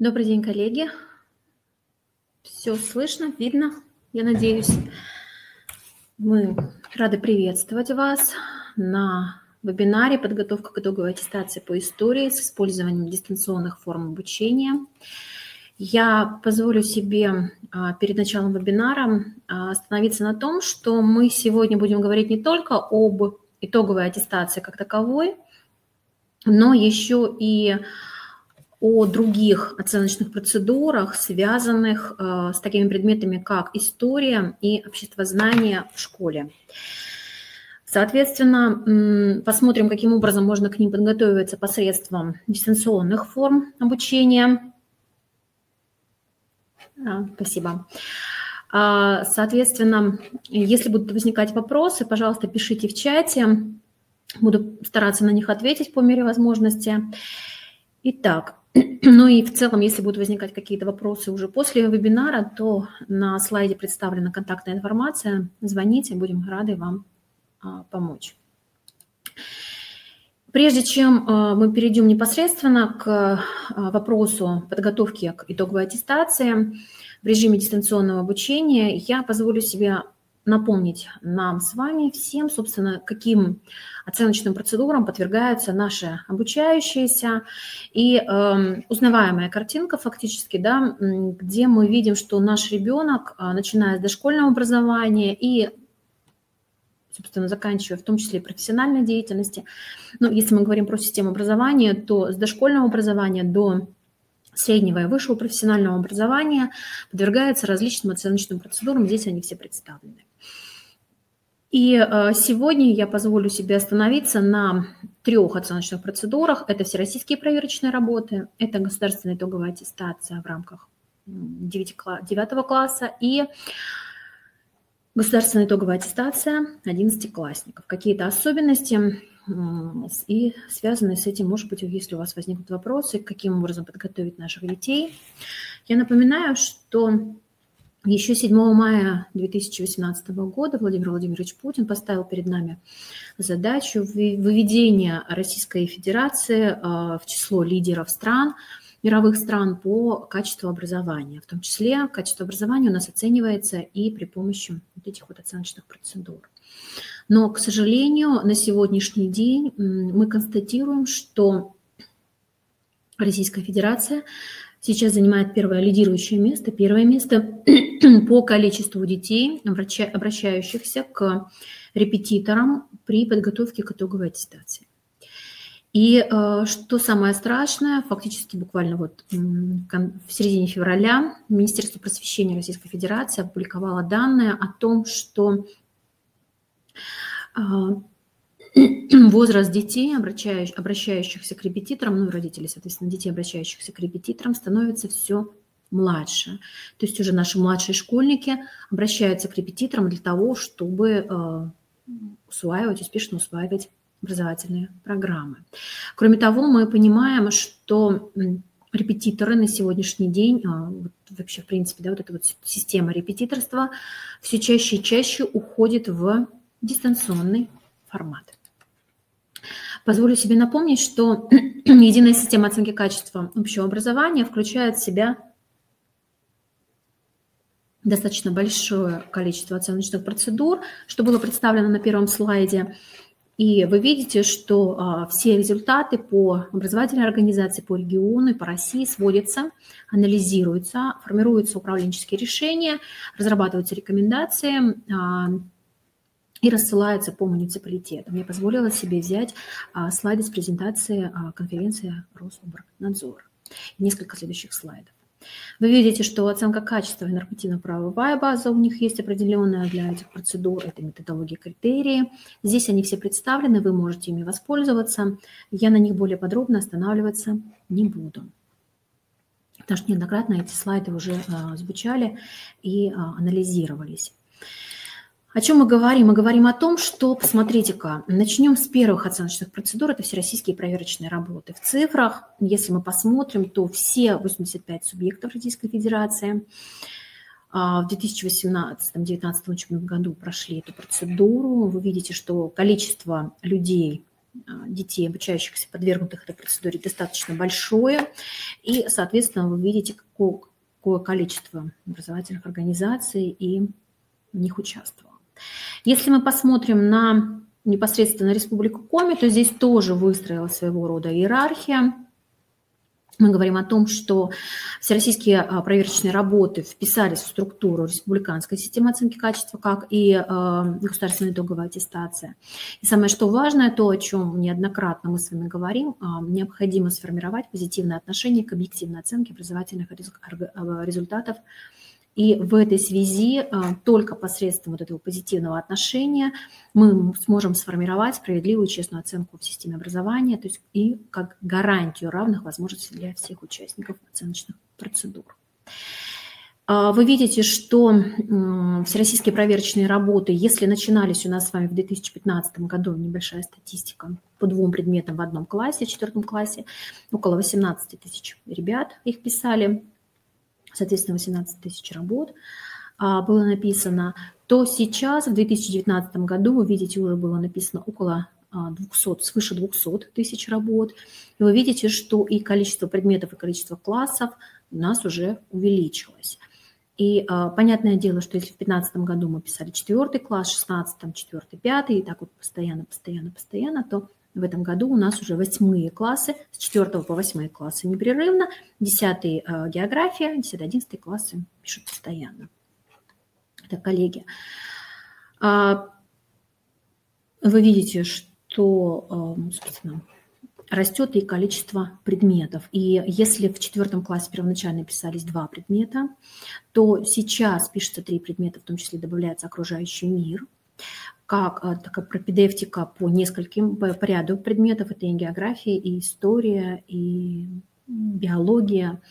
Добрый день, коллеги. Все слышно, видно, я надеюсь. Мы рады приветствовать вас на вебинаре «Подготовка к итоговой аттестации по истории с использованием дистанционных форм обучения». Я позволю себе перед началом вебинара остановиться на том, что мы сегодня будем говорить не только об итоговой аттестации как таковой, но еще и о других оценочных процедурах, связанных с такими предметами, как история и обществознание в школе. Соответственно, посмотрим, каким образом можно к ним подготовиться посредством дистанционных форм обучения. Спасибо. Соответственно, если будут возникать вопросы, пожалуйста, пишите в чате. Буду стараться на них ответить по мере возможности. Итак, ну и в целом, если будут возникать какие-то вопросы уже после вебинара, то на слайде представлена контактная информация. Звоните, будем рады вам помочь. Прежде чем мы перейдем непосредственно к вопросу подготовки к итоговой аттестации в режиме дистанционного обучения, я позволю себе напомнить нам с вами всем, собственно, каким оценочным процедурам подвергаются наши обучающиеся. И узнаваемая картинка фактически, да, где мы видим, что наш ребенок, начиная с дошкольного образования и, собственно, заканчивая в том числе и профессиональной деятельности, ну, если мы говорим про систему образования, то с дошкольного образования до среднего и высшего профессионального образования подвергается различным оценочным процедурам. Здесь они все представлены. И сегодня я позволю себе остановиться на 3 оценочных процедурах. Это всероссийские проверочные работы, это государственная итоговая аттестация в рамках 9 класса и государственная итоговая аттестация 11-классников. Какие-то особенности и связанные с этим, может быть, если у вас возникнут вопросы, каким образом подготовить наших детей. Я напоминаю, что еще 7 мая 2018 года Владимир Владимирович Путин поставил перед нами задачу выведения Российской Федерации в число лидеров стран, мировых стран по качеству образования. В том числе качество образования у нас оценивается и при помощи вот этих вот оценочных процедур. Но, к сожалению, на сегодняшний день мы констатируем, что Российская Федерация сейчас занимает первое место по количеству детей, обращающихся к репетиторам при подготовке к итоговой аттестации. И что самое страшное, фактически буквально вот в середине февраля Министерство просвещения Российской Федерации опубликовало данные о том, что возраст детей, обращающихся к репетиторам, ну и родителей, соответственно, детей, обращающихся к репетиторам, становится все младше. То есть уже наши младшие школьники обращаются к репетиторам для того, чтобы успешно усваивать образовательные программы. Кроме того, мы понимаем, что репетиторы на сегодняшний день, вообще, в принципе, да, вот эта вот система репетиторства все чаще и чаще уходит в дистанционный формат. Позволю себе напомнить, что единая система оценки качества общего образования включает в себя достаточно большое количество оценочных процедур, что было представлено на первом слайде. И вы видите, что все результаты по образовательной организации, по региону и по России сводятся, анализируются, формируются управленческие решения, разрабатываются рекомендации и рассылаются по муниципалитетам. Я позволила себе взять слайды с презентации конференции Рособорнадзора. Несколько следующих слайдов. Вы видите, что оценка качества и нормативно-правовая база у них есть определенная для этих процедур, это методология, критерии. Здесь они все представлены, вы можете ими воспользоваться. Я на них более подробно останавливаться не буду, потому что неоднократно эти слайды уже звучали и анализировались. О чем мы говорим? Мы говорим о том, что, посмотрите-ка, начнем с первых оценочных процедур, это всероссийские проверочные работы. В цифрах, если мы посмотрим, то все 85 субъектов Российской Федерации в 2018-2019 учебном году прошли эту процедуру. Вы видите, что количество людей, детей, обучающихся, подвергнутых этой процедуре, достаточно большое. И, соответственно, вы видите, какое количество образовательных организаций и в них участвовало. Если мы посмотрим на непосредственно Республику Коми, то здесь тоже выстроилась своего рода иерархия. Мы говорим о том, что всероссийские проверочные работы вписались в структуру республиканской системы оценки качества, как и государственная итоговая аттестация. И самое что важное, то, о чем неоднократно мы с вами говорим, необходимо сформировать позитивное отношение к объективной оценке образовательных результатов. И в этой связи только посредством вот этого позитивного отношения мы сможем сформировать справедливую и честную оценку в системе образования, то есть и как гарантию равных возможностей для всех участников оценочных процедур. Вы видите, что всероссийские проверочные работы, если начинались у нас с вами в 2015 году, небольшая статистика, по 2 предметам в одном классе, в 4 классе, около 18 тысяч ребят их писали, соответственно, 18 тысяч работ было написано, то сейчас, в 2019 году, вы видите, уже было написано около 200, свыше 200 тысяч работ. И вы видите, что и количество предметов, и количество классов у нас уже увеличилось. И понятное дело, что если в 2015 году мы писали 4 класс, в 2016 4, 5, и так вот постоянно, то в этом году у нас уже 8 классы, с 4 по 8 классы непрерывно, 10 география, 10-11 классы пишут постоянно. Это коллеги. Вы видите, что, собственно, растет и количество предметов. И если в 4 классе первоначально писались 2 предмета, то сейчас пишется 3 предмета, в том числе добавляется окружающий мир, как такая пропедевтика по нескольким, по ряду предметов. Это и география, и история, и биология.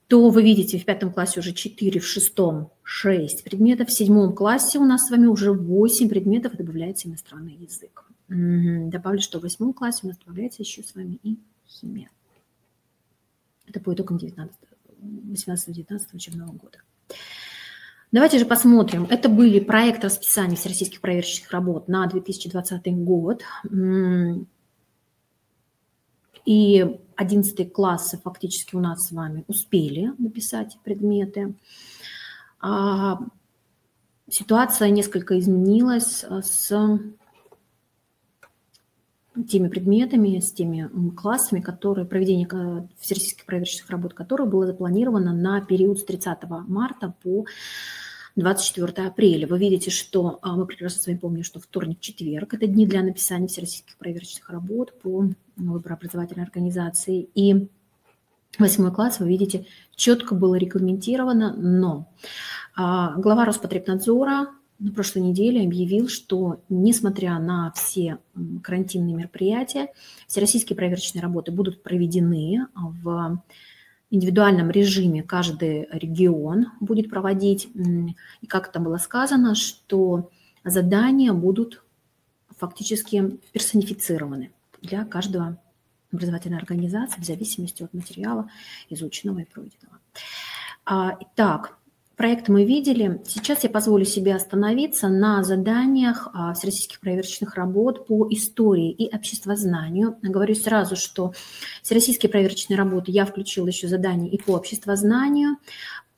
То вы видите, в 5 классе уже 4, в 6 6 предметов, в 7 классе у нас с вами уже 8 предметов, и добавляется иностранный язык. Добавлю, что в 8 классе у нас добавляется еще с вами и химия. Это по итогам 18-19 учебного года. Давайте же посмотрим. Это были проекты расписания всероссийских проверочных работ на 2020 год. И 11 классы фактически у нас с вами успели написать предметы. Ситуация несколько изменилась с теми предметами, с теми классами, которые проведение всероссийских проверочных работ, которые было запланировано на период с 30 марта по 24 апреля. Вы видите, что мы прекрасно с вами помним, что вторник, четверг – это дни для написания всероссийских проверочных работ по выбору образовательной организации. И 8 класс, вы видите, четко было регламентировано, но глава Роспотребнадзора на прошлой неделе объявил, что несмотря на все карантинные мероприятия, всероссийские проверочные работы будут проведены в индивидуальном режиме. Каждый регион будет проводить, и как там было сказано, что задания будут фактически персонифицированы для каждого образовательной организации в зависимости от материала, изученного и пройденного. Итак, проект мы видели. Сейчас я позволю себе остановиться на заданиях всероссийских проверочных работ по истории и обществознанию. Говорю сразу, что всероссийские проверочные работы я включила еще задания и по обществознанию,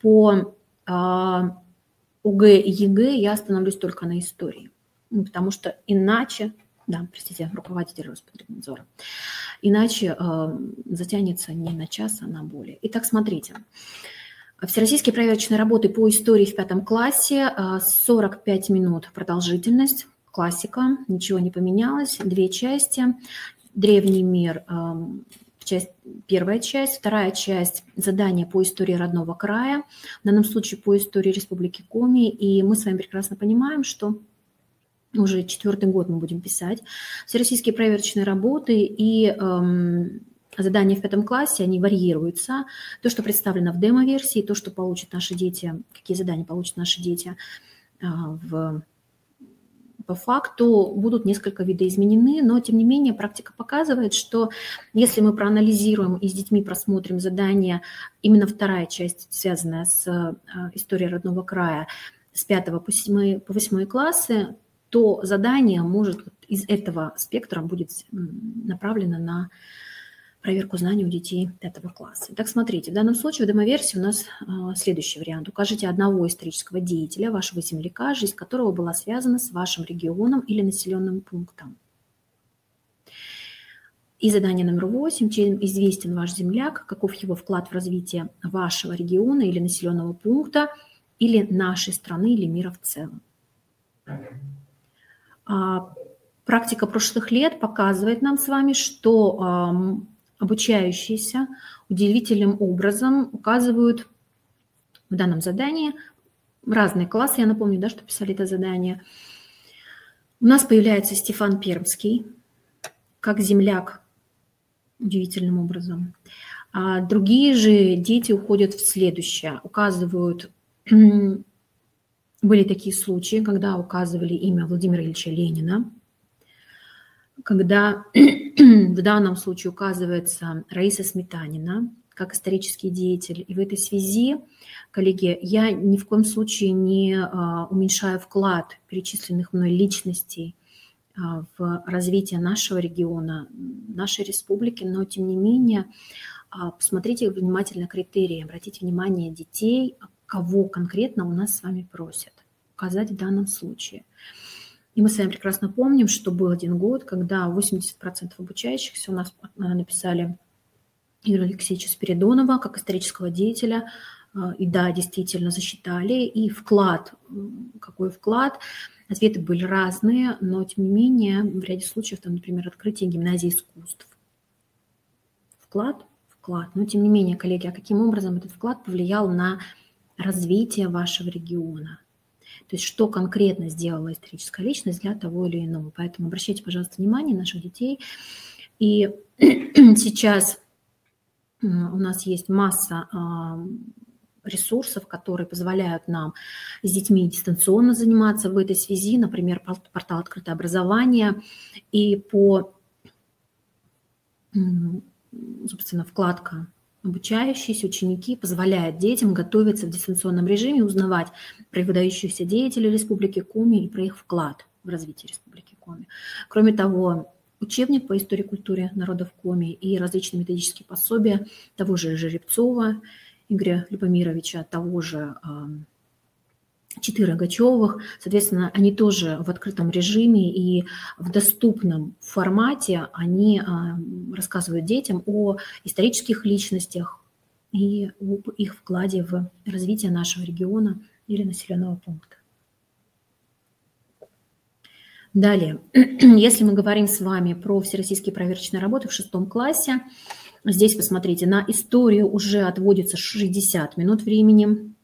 по ОГЭ и ЕГЭ я остановлюсь только на истории, потому что иначе, да, простите, руководитель Роспотребнадзора, иначе затянется не на час, а на более. Итак, смотрите. Всероссийские проверочные работы по истории в 5 классе, 45 минут продолжительность, классика, ничего не поменялось, 2 части. Древний мир, первая часть, вторая часть задания по истории родного края, в данном случае по истории Республики Коми. И мы с вами прекрасно понимаем, что уже 4-й год мы будем писать всероссийские проверочные работы, и задания в 5 классе, они варьируются. То, что представлено в демо-версии, то, что получат наши дети, какие задания получат наши дети по факту, будут несколько видоизменены, но, тем не менее, практика показывает, что если мы проанализируем и с детьми просмотрим задания, именно вторая часть, связанная с историей родного края, с 5 по 8 классы, то задание может из этого спектра будет направлено на проверку знаний у детей 5 класса. Так, смотрите, в данном случае в демоверсии у нас следующий вариант. Укажите одного исторического деятеля, вашего земляка, жизнь которого была связана с вашим регионом или населенным пунктом. И задание номер 8. Чем известен ваш земляк, каков его вклад в развитие вашего региона или населенного пункта, или нашей страны, или мира в целом. Практика прошлых лет показывает нам с вами, что обучающиеся удивительным образом указывают в данном задании разные классы. Я напомню, да, что писали это задание. У нас появляется Стефан Пермский как земляк удивительным образом. А другие же дети уходят в следующее. Указывают, были такие случаи, когда указывали имя Владимира Ильича Ленина, когда в данном случае указывается Раиса Сметанина как исторический деятель. И в этой связи, коллеги, я ни в коем случае не уменьшаю вклад перечисленных мной личностей в развитие нашего региона, нашей республики, но тем не менее посмотрите внимательно критерии, обратите внимание детей, кого конкретно у нас с вами просят указать в данном случае. И мы с вами прекрасно помним, что был один год, когда 80% обучающихся у нас написали Игоря Алексеевича Спиридонова как исторического деятеля. И да, действительно засчитали. И вклад, какой вклад? Ответы были разные, но тем не менее в ряде случаев, там, например, открытие гимназии искусств. Вклад. Но тем не менее, коллеги, а каким образом этот вклад повлиял на развитие вашего региона? То есть что конкретно сделала историческая личность для того или иного. Поэтому обращайте, пожалуйста, внимание наших детей. И сейчас у нас есть масса ресурсов, которые позволяют нам с детьми дистанционно заниматься в этой связи. Например, портал «Открытое образование». И собственно, вкладка «Обучающиеся ученики» позволяет детям готовиться в дистанционном режиме, узнавать про выдающихся деятелей Республики Коми и про их вклад в развитие Республики Коми. Кроме того, учебник по истории и культуре народов Коми и различные методические пособия того же Жеребцова Игоря Любомировича, того же Читы Рогачевых, соответственно, они тоже в открытом режиме и в доступном формате они рассказывают детям о исторических личностях и об их вкладе в развитие нашего региона или населенного пункта. Далее, если мы говорим с вами про всероссийские проверочные работы в 6 классе, здесь, посмотрите, на историю уже отводится 60 минут времени.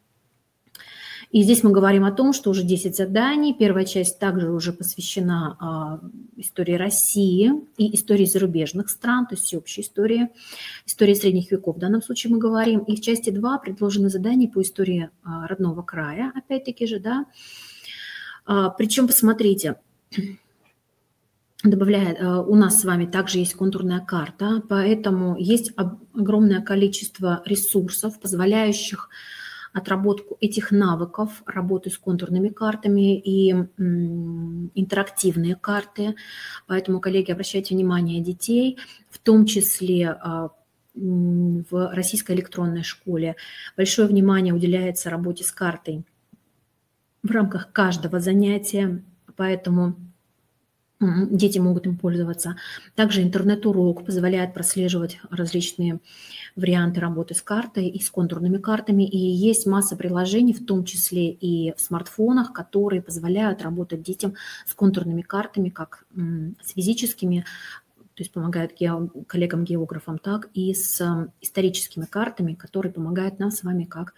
И здесь мы говорим о том, что уже 10 заданий. Первая часть также уже посвящена истории России и истории зарубежных стран, то есть всеобщей истории средних веков. В данном случае мы говорим. И в части 2 предложены задания по истории родного края, опять-таки же, да. Причем, посмотрите, у нас с вами также есть контурная карта, поэтому есть огромное количество ресурсов, позволяющих отработку этих навыков, работы с контурными картами и интерактивные карты. Поэтому, коллеги, обращайте внимание детей, в том числе в российской электронной школе. Большое внимание уделяется работе с картой в рамках каждого занятия, поэтому дети могут им пользоваться. Также интернет-урок позволяет прослеживать различные варианты работы с картой и с контурными картами. И есть масса приложений, в том числе и в смартфонах, которые позволяют работать детям с контурными картами, как с физическими, то есть помогают коллегам-географам, так и с историческими картами, которые помогают нам с вами как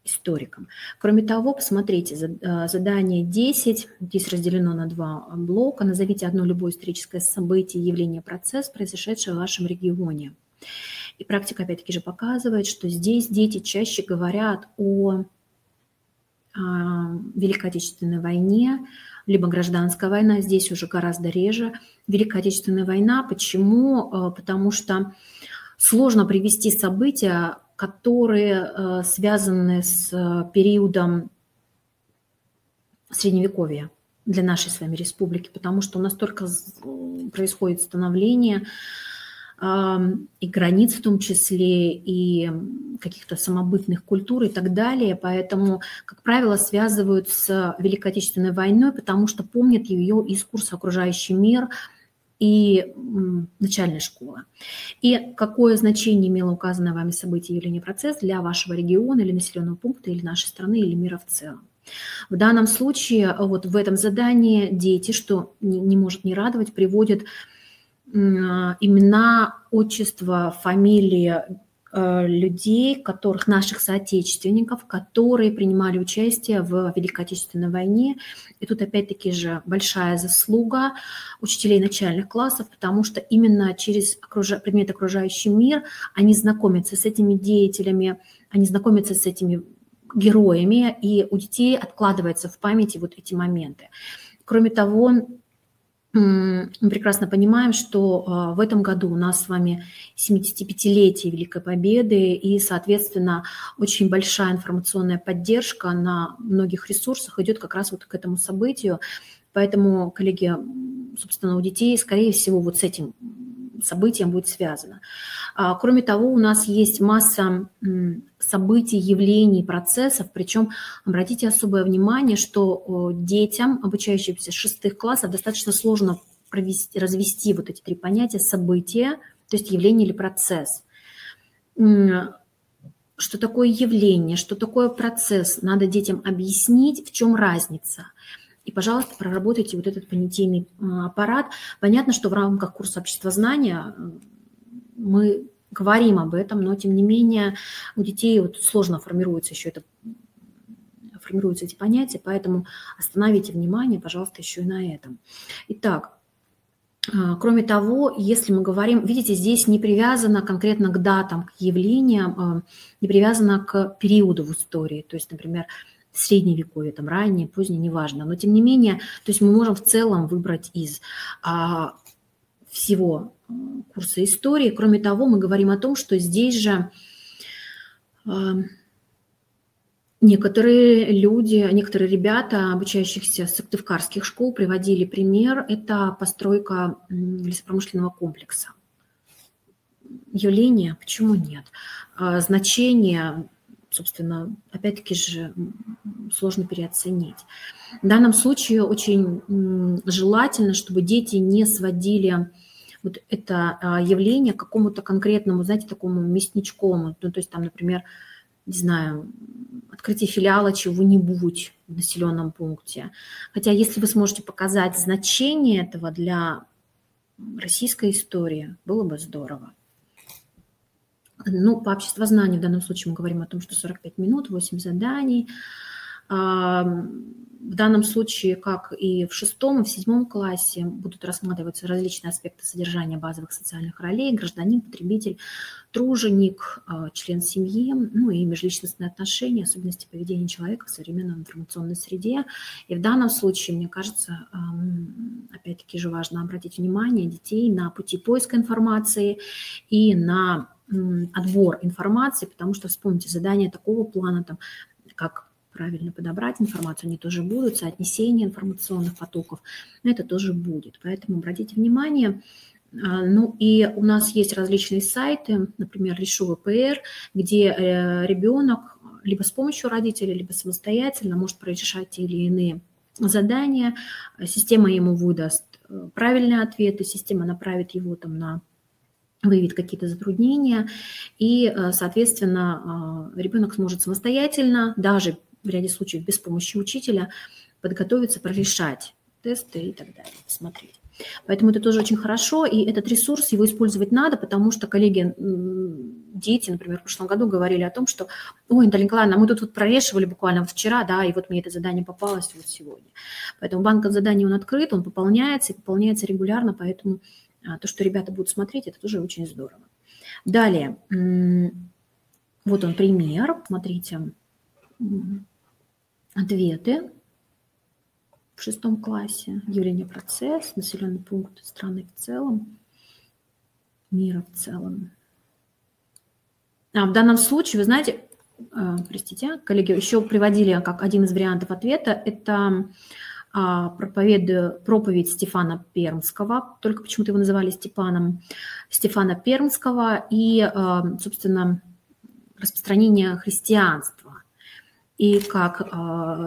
историкам. Кроме того, посмотрите, задание 10, здесь разделено на 2 блока. Назовите одно любое историческое событие, явление, процесс, произошедший в вашем регионе. И практика опять-таки же показывает, что здесь дети чаще говорят о Великой Отечественной войне, либо гражданская война, здесь уже гораздо реже. Великая Отечественная война, почему? Потому что сложно привести события, которые связаны с периодом Средневековья для нашей с вами республики, потому что у нас только происходит становление, и границ в том числе, и каких-то самобытных культур и так далее. Поэтому, как правило, связывают с Великой Отечественной войной, потому что помнят ее из курса «Окружающий мир» и начальной школы. И какое значение имело указанное вами событие или процесс для вашего региона или населенного пункта, или нашей страны, или мира в целом. В данном случае, вот в этом задании дети, что не может не радовать, приводят имена, отчества, фамилии людей, которых, наших соотечественников, которые принимали участие в Великой Отечественной войне. И тут опять-таки же большая заслуга учителей начальных классов, потому что именно через предмет «Окружающий мир» они знакомятся с этими деятелями, они знакомятся с этими героями, и у детей откладываются в памяти вот эти моменты. Кроме того, мы прекрасно понимаем, что в этом году у нас с вами 75-летие Великой Победы, и, соответственно, очень большая информационная поддержка на многих ресурсах идет как раз вот к этому событию. Поэтому, коллеги, собственно, у детей, скорее всего, вот с этим событием будет связано. Кроме того, у нас есть масса событий, явлений, процессов, причем обратите особое внимание, что детям, обучающимся с 6 классов, достаточно сложно развести вот эти 3 понятия: события, то есть явление или процесс. Что такое явление, что такое процесс, надо детям объяснить, в чем разница. И, пожалуйста, проработайте вот этот понятийный аппарат. Понятно, что в рамках курса обществознания мы говорим об этом, но, тем не менее, у детей вот сложно формируются эти понятия, поэтому остановите внимание, пожалуйста, еще и на этом. Итак, кроме того, если мы говорим, видите, здесь не привязано конкретно к датам, к явлениям, не привязано к периоду в истории, то есть, например, средневековье, там, раннее, позднее, неважно. Но, тем не менее, то есть мы можем в целом выбрать из всего курса истории. Кроме того, мы говорим о том, что здесь же некоторые люди, некоторые ребята, обучающихся с сыктывкарских школ, приводили пример. Это постройка лесопромышленного комплекса. Явление, почему нет? Значение, собственно, опять-таки же сложно переоценить. В данном случае очень желательно, чтобы дети не сводили вот это явление к какому-то конкретному, знаете, такому местничкому. Ну, то есть там, например, не знаю, открытие филиала чего-нибудь в населенном пункте. Хотя если вы сможете показать значение этого для российской истории, было бы здорово. Ну, по обществознанию в данном случае мы говорим о том, что 45 минут, 8 заданий. В данном случае, как и в 6 и в 7 классе, будут рассматриваться различные аспекты содержания базовых социальных ролей: гражданин, потребитель, труженик, член семьи, ну и межличностные отношения, особенности поведения человека в современной информационной среде. И в данном случае, мне кажется, опять-таки же важно обратить внимание детей на пути поиска информации и на отбор информации, потому что, вспомните, задания такого плана, там, как правильно подобрать информацию, они тоже будут, соотнесение информационных потоков, это тоже будет. Поэтому обратите внимание. Ну и у нас есть различные сайты, например, Решу ВПР, где ребенок либо с помощью родителей, либо самостоятельно может прорешать те или иные задания. Система ему выдаст правильные ответы, система направит его там на выявит какие-то затруднения, и, соответственно, ребенок сможет самостоятельно, даже в ряде случаев без помощи учителя, подготовиться, прорешать тесты и так далее, смотреть. Поэтому это тоже очень хорошо, и этот ресурс, его использовать надо, потому что коллеги, дети, например, в прошлом году говорили о том, что, ой, Наталья Николаевна, мы тут прорешивали буквально вот вчера, да, и вот мне это задание попалось вот сегодня. Поэтому банк заданий, он открыт, он пополняется, и пополняется регулярно, поэтому то, что ребята будут смотреть, это тоже очень здорово. Далее, вот он пример, смотрите, ответы в 6 классе, явление, процесс, населенный пункт страны в целом, мира в целом. В данном случае, вы знаете, простите, коллеги, еще приводили как один из вариантов ответа, это проповедую проповедь Стефана Пермского, только почему-то его называли Стефана Пермского, и, собственно, распространение христианства. И как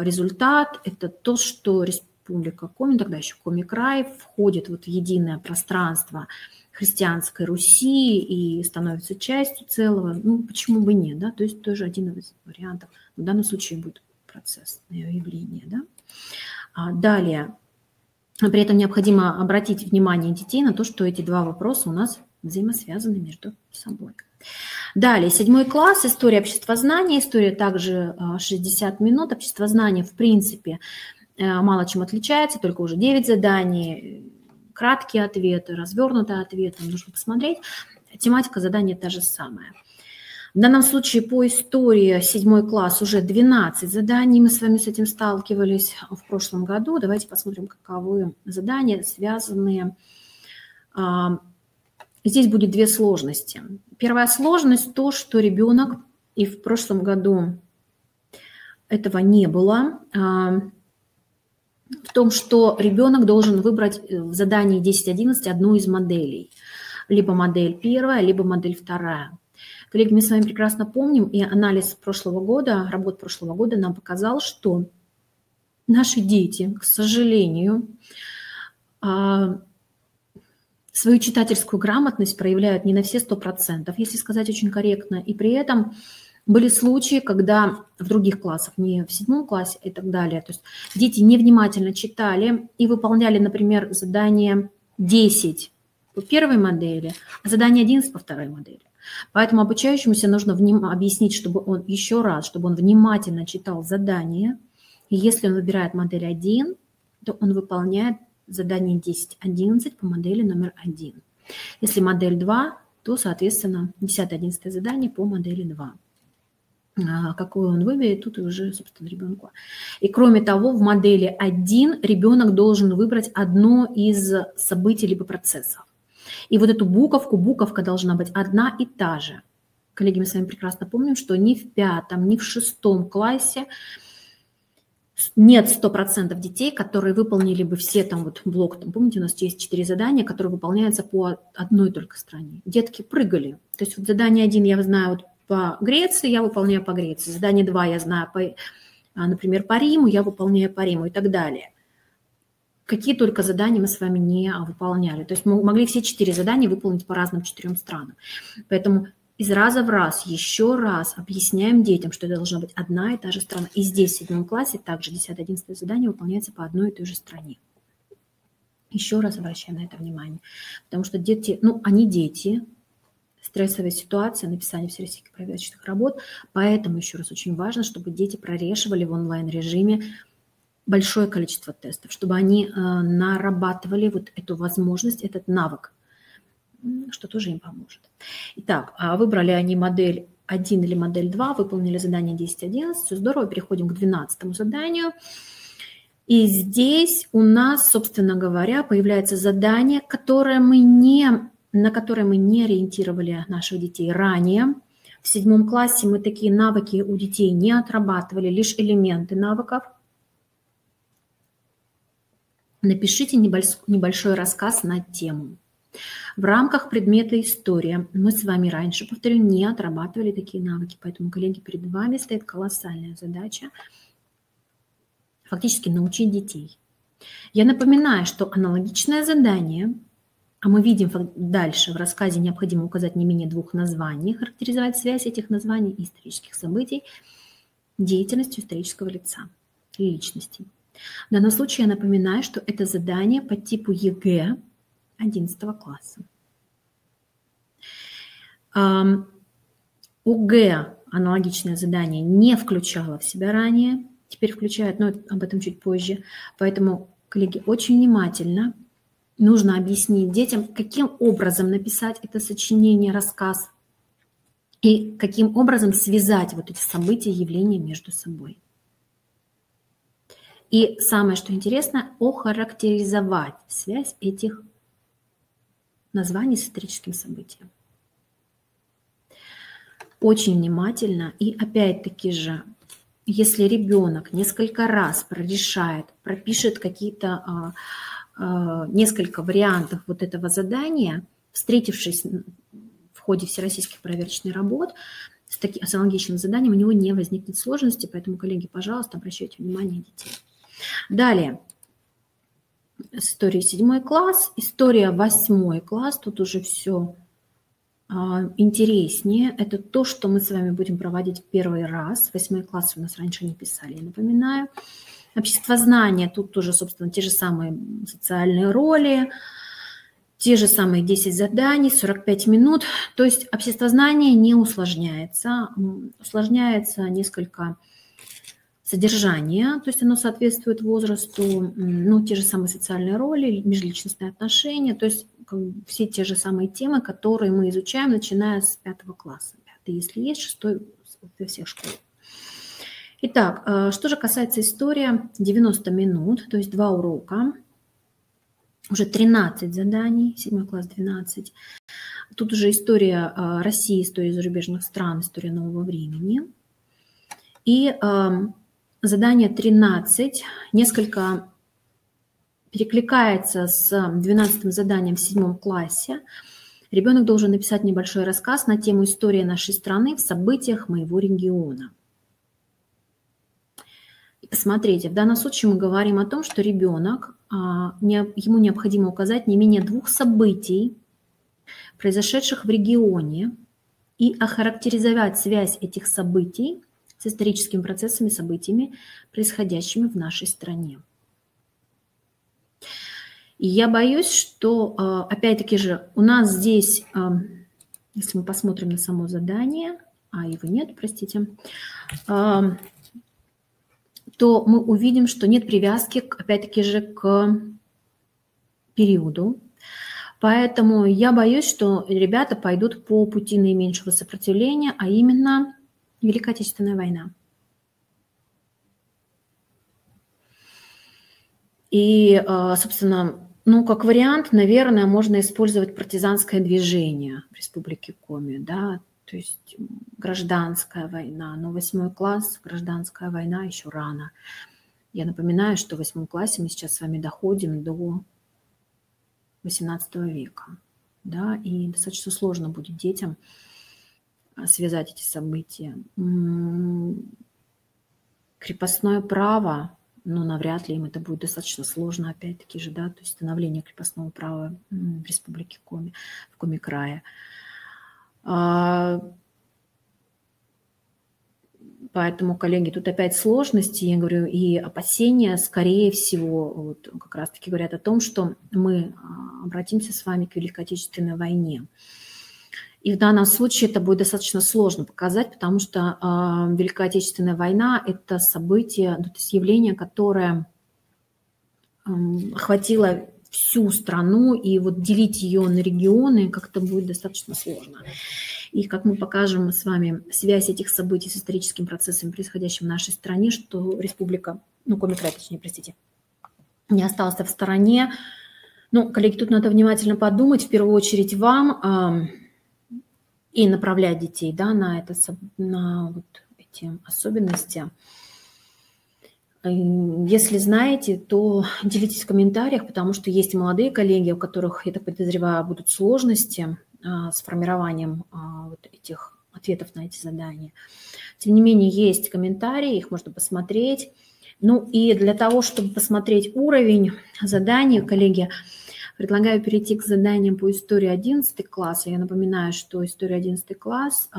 результат это то, что Республика Коми, тогда еще Коми-край, входит вот в единое пространство христианской Руси и становится частью целого. Ну, почему бы нет, да? То есть тоже один из вариантов. В данном случае будет процессное явление, да? Далее. При этом необходимо обратить внимание детей на то, что эти два вопроса у нас взаимосвязаны между собой. Далее, 7 класс, история обществознания. История также 60 минут. Обществознание, в принципе, мало чем отличается, только уже 9 заданий, краткие ответы, развернутые ответы. Нужно посмотреть. Тематика задания та же самая. В данном случае по истории 7 класс уже 12 заданий. Мы с вами с этим сталкивались в прошлом году. Давайте посмотрим, каковы задания, связанные. Здесь будет две сложности. Первая сложность – то, что ребенок, и в прошлом году этого не было, в том, что ребенок должен выбрать в задании 10-11 одну из моделей. Либо модель первая, либо модель вторая. Коллеги, мы с вами прекрасно помним, и анализ прошлого года, работ прошлого года нам показал, что наши дети, к сожалению, свою читательскую грамотность проявляют не на все 100%, если сказать очень корректно. И при этом были случаи, когда в других классах, не в 7 классе и так далее, то есть дети невнимательно читали и выполняли, например, задание 10 по первой модели, а задание 11 по второй модели. Поэтому обучающемуся нужно объяснить, чтобы он еще раз, чтобы он внимательно читал задание. И если он выбирает модель 1, то он выполняет задание 10-11 по модели номер 1. Если модель 2, то, соответственно, 10-11 задание по модели 2. Какую он выберет, тут уже, собственно, ребенку. И кроме того, в модели 1 ребенок должен выбрать одно из событий либо процессов. И вот эту буковка должна быть одна и та же. Коллеги, мы с вами прекрасно помним, что ни в 5, ни в 6 классе нет 100% детей, которые выполнили бы все там вот блок. Там, помните, у нас есть 4 задания, которые выполняются по одной только стране. Детки прыгали. То есть вот задание 1 я знаю вот по Греции, я выполняю по Греции. Задание 2 я знаю, например, по Риму, я выполняю по Риму и так далее. Какие только задания мы с вами не выполняли. То есть мы могли все 4 задания выполнить по разным 4 странам. Поэтому из раза в раз, еще раз объясняем детям, что это должна быть одна и та же страна. И здесь в 7 классе также 10-11 задание выполняется по одной и той же стране. Еще раз обращаем на это внимание. Потому что дети, они дети, стрессовая ситуация, написание всероссийских проверочных работ. Поэтому еще раз очень важно, чтобы дети прорешивали в онлайн-режиме большое количество тестов, чтобы они нарабатывали вот эту возможность, этот навык, что тоже им поможет. Итак, выбрали они модель 1 или модель 2, выполнили задание 10-11, все здорово, переходим к 12 заданию. И здесь у нас, собственно говоря, появляется задание, на которое мы не ориентировали наших детей ранее. В 7 классе мы такие навыки у детей не отрабатывали, лишь элементы навыков. Напишите небольшой рассказ на тему. В рамках предмета история мы с вами раньше, повторю, не отрабатывали такие навыки, поэтому, коллеги, перед вами стоит колоссальная задача фактически научить детей. Я напоминаю, что аналогичное задание, а мы видим дальше в рассказе необходимо указать не менее 2 названий, характеризовать связь этих названий и исторических событий деятельностью исторического лица или личности. В данном случае я напоминаю, что это задание по типу ЕГЭ 11 класса. ОГЭ аналогичное задание не включало в себя ранее, теперь включает, но об этом чуть позже. Поэтому, коллеги, очень внимательно нужно объяснить детям, каким образом написать это сочинение, рассказ, и каким образом связать вот эти события, явления между собой. И самое, что интересно, охарактеризовать связь этих названий с историческим событием. Очень внимательно и опять-таки же если ребенок несколько раз пропишет какие-то несколько вариантов вот этого задания, встретившись в ходе всероссийских проверочных работ с аналогичным заданием, у него не возникнет сложности, поэтому, коллеги, пожалуйста, обращайте внимание детей. Далее. История 7 класс, история 8 класс, тут уже все интереснее. Это то, что мы с вами будем проводить в первый раз. 8 класс у нас раньше не писали, я напоминаю. Обществознание, тут тоже, собственно, те же самые социальные роли, те же самые 10 заданий, 45 минут. То есть обществознание не усложняется, усложняется несколько содержание, то есть оно соответствует возрасту, ну, те же самые социальные роли, межличностные отношения, то есть все те же самые темы, которые мы изучаем, начиная с 5 класса. 5, если есть, 6 во всех школах. Итак, что же касается истории, 90 минут, то есть 2 урока, уже 13 заданий, 7 класс 12. Тут уже история России, история зарубежных стран, история нового времени. И задание 13 несколько перекликается с 12 заданием в 7 классе. Ребенок должен написать небольшой рассказ на тему истории нашей страны в событиях моего региона. И посмотрите, в данном случае мы говорим о том, что ребенок, ему необходимо указать не менее 2 событий, произошедших в регионе, и охарактеризовать связь этих событий с историческими процессами, событиями, происходящими в нашей стране. И я боюсь, что, опять-таки же, у нас здесь, если мы посмотрим на само задание, его нет, простите, то мы увидим, что нет привязки, опять-таки же, к периоду. Поэтому я боюсь, что ребята пойдут по пути наименьшего сопротивления, а именно Великая Отечественная война. И, собственно, ну, как вариант, наверное, можно использовать партизанское движение в Республике Коми, да, то есть гражданская война. Но 8 класс, гражданская война еще рано. Я напоминаю, что в 8 классе мы сейчас с вами доходим до 18 века, да, и достаточно сложно будет детям связать эти события. Крепостное право, но навряд ли им это будет достаточно сложно, опять-таки же, да, то есть становление крепостного права в Республике Коми, в Коми-крае. Поэтому, коллеги, тут опять сложности, я говорю, и опасения, скорее всего, вот как раз-таки говорят о том, что мы обратимся с вами к Великой Отечественной войне. И в данном случае это будет достаточно сложно показать, потому что Великая Отечественная война – это событие, то есть явление, которое охватило всю страну, и вот делить ее на регионы как-то будет достаточно сложно. И как мы покажем с вами связь этих событий с историческим процессом, происходящим в нашей стране, что республика, ну, Коми-край, точнее, простите, не остался в стороне. Ну, коллеги, тут надо внимательно подумать, в первую очередь вам, и направлять детей, да, на вот эти особенности. Если знаете, то делитесь в комментариях, потому что есть и молодые коллеги, у которых, я так подозреваю, будут сложности с формированием вот этих ответов на эти задания. Тем не менее, есть комментарии, их можно посмотреть. Ну и для того, чтобы посмотреть уровень заданий, коллеги, предлагаю перейти к заданиям по истории 11 класса. Я напоминаю, что историю 11 класс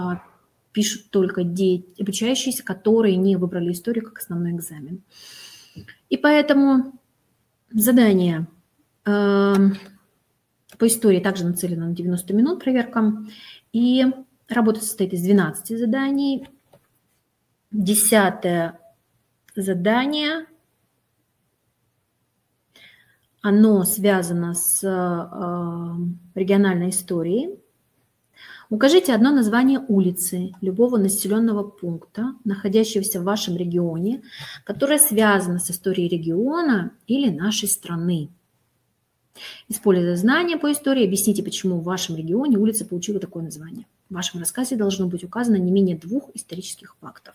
пишут только дети, обучающиеся, которые не выбрали историю как основной экзамен. И поэтому задание по истории также нацелено на 90 минут проверка. И работа состоит из 12 заданий. 10-е задание. Оно связано с региональной историей. Укажите одно название улицы любого населенного пункта, находящегося в вашем регионе, которое связано с историей региона или нашей страны. Используя знания по истории, объясните, почему в вашем регионе улица получила такое название. В вашем рассказе должно быть указано не менее 2 исторических фактов.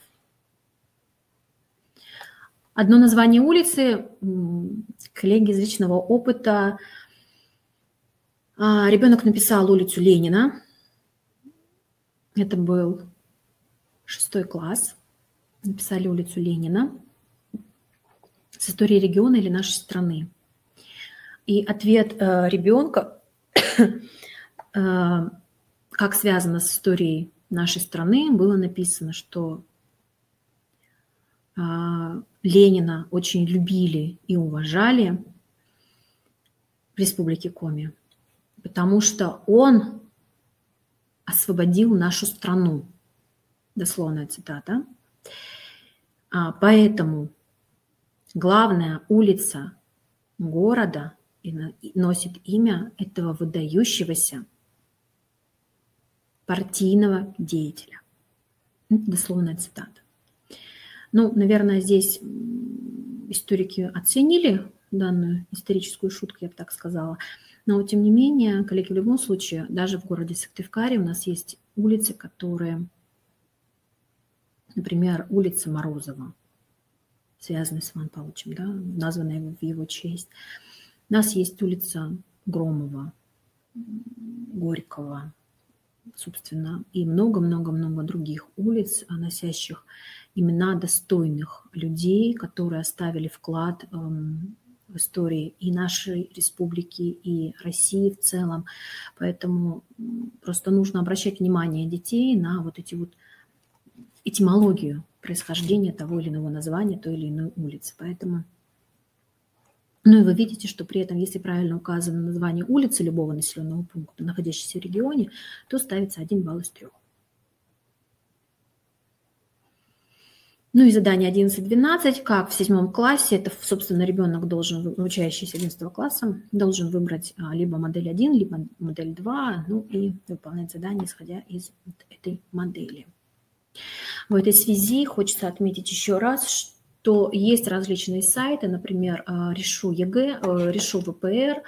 Одно название улицы, коллеги из личного опыта. Ребенок написал улицу Ленина. Это был 6 класс. Написали улицу Ленина с историей региона или нашей страны. И ответ ребенка, как связано с историей нашей страны, было написано, что Ленина очень любили и уважали в Республике Коми, потому что он освободил нашу страну. Дословная цитата. Поэтому главная улица города носит имя этого выдающегося партийного деятеля. Это дословная цитата. Ну, наверное, здесь историки оценили данную историческую шутку, я бы так сказала. Но, тем не менее, коллеги, в любом случае, даже в городе Сыктывкаре у нас есть улицы, которые, например, улица Морозова, связанная с Иваном Павловичем, да, названная в его честь. У нас есть улица Громова, Горького, собственно, и много-много-много других улиц, носящих имена достойных людей, которые оставили вклад в истории и нашей республики, и России в целом. Поэтому просто нужно обращать внимание детей на вот эти вот этимологию происхождения того или иного названия той или иной улицы. Поэтому, ну и вы видите, что при этом, если правильно указано название улицы любого населенного пункта, находящегося в регионе, то ставится 1 балл из 3. Ну и задание 11-12, как в 7 классе, это, собственно, ребенок должен, учащийся 11 класса, должен выбрать либо модель 1, либо модель 2, ну и выполнять задание, исходя из вот этой модели. В этой связи хочется отметить еще раз, что есть различные сайты, например, Решу ЕГЭ, Решу ВПР,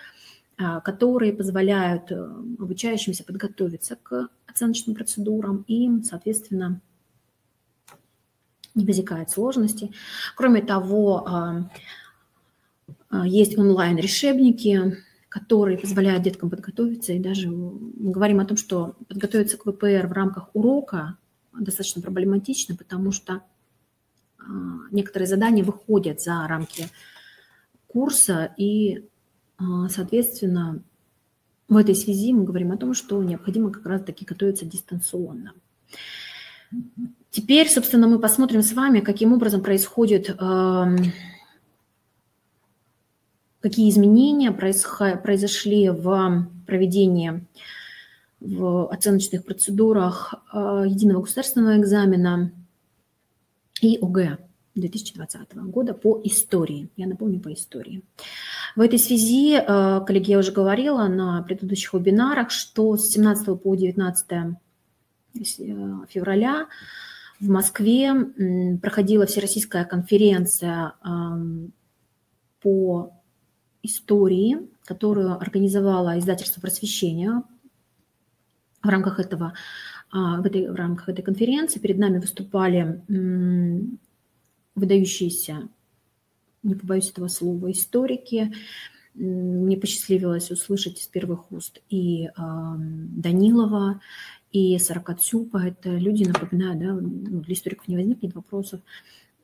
которые позволяют обучающимся подготовиться к оценочным процедурам и, соответственно, не возникает сложностей. Кроме того, есть онлайн-решебники, которые позволяют деткам подготовиться. И даже мы говорим о том, что подготовиться к ВПР в рамках урока достаточно проблематично, потому что некоторые задания выходят за рамки курса, и, соответственно, в этой связи мы говорим о том, что необходимо как раз-таки готовиться дистанционно. Теперь, собственно, мы посмотрим с вами, каким образом происходит, какие изменения произошли в проведении в оценочных процедурах единого государственного экзамена и ОГЭ 2020 года по истории. Я напомню, по истории. В этой связи, коллеги, я уже говорила на предыдущих вебинарах, что с 17 по 19 февраля в Москве проходила Всероссийская конференция по истории, которую организовало издательство «Просвещение». В рамках этой конференции перед нами выступали выдающиеся, не побоюсь этого слова, историки. Мне посчастливилось услышать из первых уст и Данилова, и Саракатсюпа. Это люди, напоминаю, да, для историков не возникнет вопросов.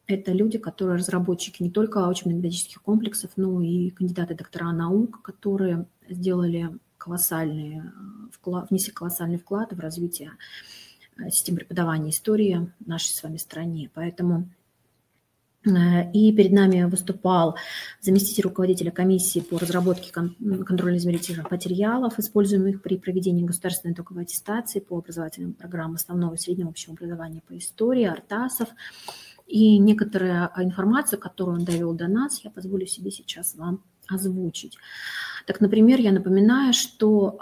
Это люди, которые разработчики не только учебно-методических комплексов, но и кандидаты, доктора наук, которые сделали внесли колоссальный вклад в развитие системы преподавания истории в нашей с вами стране. Поэтому и перед нами выступал заместитель руководителя комиссии по разработке контрольно-измерительных материалов, используемых при проведении государственной итоговой аттестации по образовательным программам основного и среднего общего образования по истории, Артасов. И некоторую информацию, которую он довел до нас, я позволю себе сейчас вам озвучить. Так, например, я напоминаю, что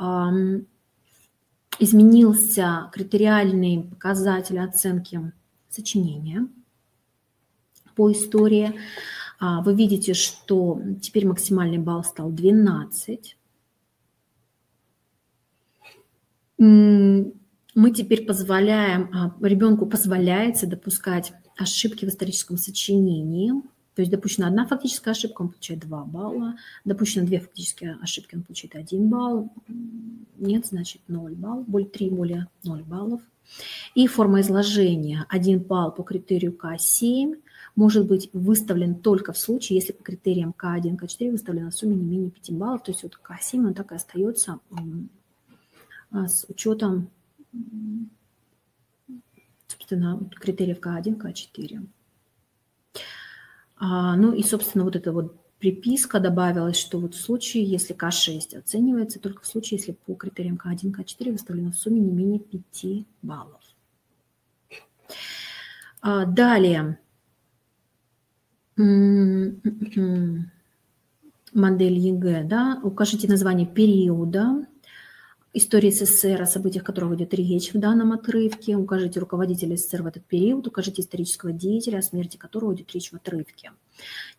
изменился критериальный показатель оценки сочинения по истории. Вы видите, что теперь максимальный балл стал 12. Мы теперь позволяем, ребенку позволяется допускать ошибки в историческом сочинении. То есть допущена одна фактическая ошибка, он получает 2 балла. Допущено 2 фактические ошибки, он получает 1 балл. Нет, значит 0 балл. 3 более 0 баллов. И форма изложения. 1 балл по критерию К7 может быть выставлен только в случае, если по критериям К1, К4 выставлена в сумме не менее 5 баллов. То есть вот К7 он так и остается с учетом, собственно, критериев К1, К4. Ну и, собственно, вот эта вот приписка добавилась, что вот в случае, если К6 оценивается только в случае, если по критериям К1, К4 выставлено в сумме не менее 5 баллов. Далее. Модель ЕГЭ, да, укажите название периода истории СССР, о событиях которого идет речь в данном отрывке, укажите руководителя СССР в этот период, укажите исторического деятеля, о смерти которого идет речь в отрывке.